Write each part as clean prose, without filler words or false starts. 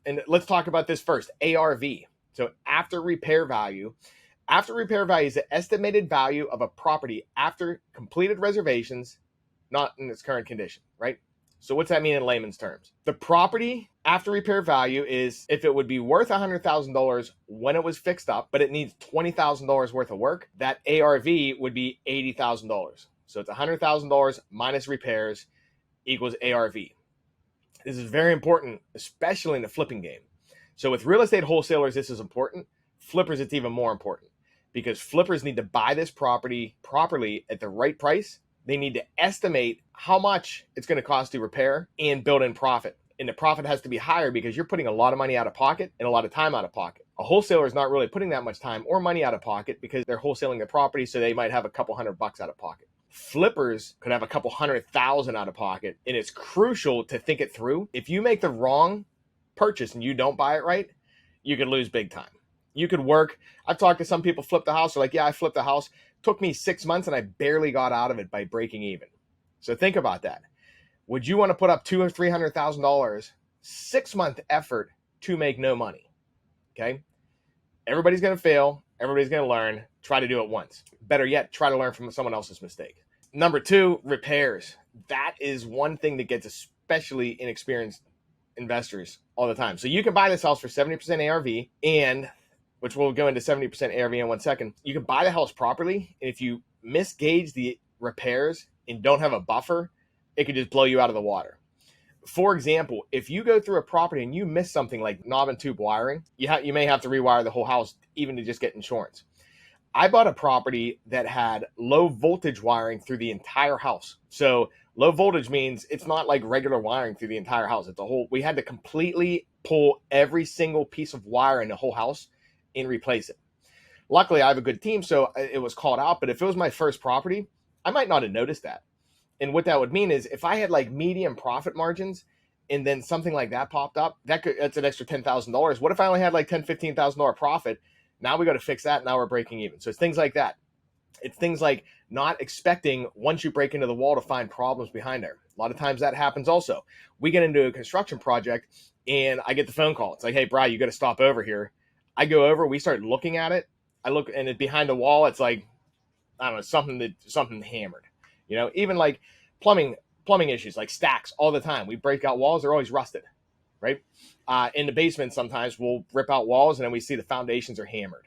And let's talk about this first, ARV. So after repair value. After repair value is the estimated value of a property after completed reservations, not in its current condition, right? So what's that mean in layman's terms? The property after repair value is if it would be worth $100,000 when it was fixed up, but it needs $20,000 worth of work, that ARV would be $80,000. So it's $100,000 minus repairs equals ARV. This is very important, especially in the flipping game. So with real estate wholesalers, this is important. Flippers, it's even more important because flippers need to buy this property properly at the right price. They need to estimate how much it's going to cost to repair and build in profit. And the profit has to be higher because you're putting a lot of money out of pocket and a lot of time out of pocket. A wholesaler is not really putting that much time or money out of pocket because they're wholesaling the property, so they might have a couple $100 out of pocket. Flippers could have a couple $100,000 out of pocket, and it's crucial to think it through. If you make the wrong purchase and you don't buy it right, you could lose big time. You could work. I've talked to some people flip the house. They're like, yeah, I flipped the house. Took me 6 months and I barely got out of it by breaking even. So think about that. Would you want to put up $200,000 or $300,000, 6-month effort to make no money? Okay. Everybody's going to fail. Everybody's going to learn. Try to do it once. Better yet, try to learn from someone else's mistake. Number 2, repairs. That is one thing that gets especially inexperienced investors all the time. So you can buy this house for 70% ARV, and which we'll go into 70% ARV in 1 second. You can buy the house properly, and if you misgauge the repairs and don't have a buffer, it could just blow you out of the water. For example, if you go through a property and you miss something like knob and tube wiring, you may have to rewire the whole house even to just get insurance. I bought a property that had low voltage wiring through the entire house. So low voltage means it's not like regular wiring through the entire house. It's a whole, we had to completely pull every single piece of wire in the whole house and replace it. Luckily, I have a good team, so it was called out. But if it was my first property, I might not have noticed that. And what that would mean is if I had like medium profit margins and then something like that popped up, that's an extra $10,000. What if I only had like $10,000, $15,000 profit? Now we got to fix that. Now we're breaking even. So it's things like that. It's things like not expecting once you break into the wall to find problems behind there. A lot of times that happens also. We get into a construction project and I get the phone call. It's like, hey, Bri, you got to stop over here. I go over, we start looking at it. I look, and it, behind the wall, it's like, I don't know, something hammered. You know, even like plumbing issues, like stacks all the time. We break out walls, they're always rusted, right? In the basement, sometimes we'll rip out walls and then we see the foundations are hammered.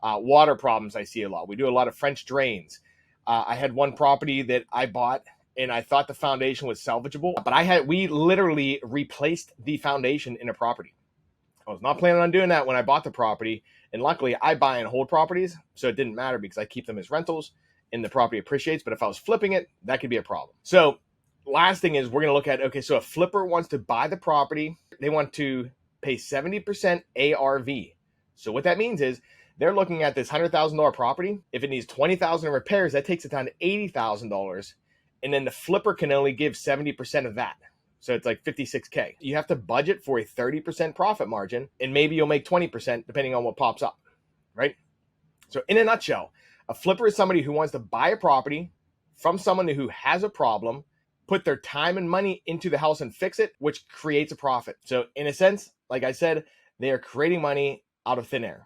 Water problems I see a lot. We do a lot of French drains. I had one property that I bought and I thought the foundation was salvageable, but we literally replaced the foundation in a property. I was not planning on doing that when I bought the property. And luckily I buy and hold properties, so it didn't matter because I keep them as rentals and the property appreciates. But if I was flipping it, that could be a problem. So last thing is we're going to look at, okay, so a flipper wants to buy the property. They want to pay 70% ARV. So what that means is they're looking at this $100,000 property. If it needs $20,000 in repairs, that takes it down to $80,000. And then the flipper can only give 70% of that. So it's like $56K. You have to budget for a 30% profit margin, and maybe you'll make 20% depending on what pops up, right? So in a nutshell, a flipper is somebody who wants to buy a property from someone who has a problem, put their time and money into the house and fix it, which creates a profit. So in a sense, like I said, they are creating money out of thin air.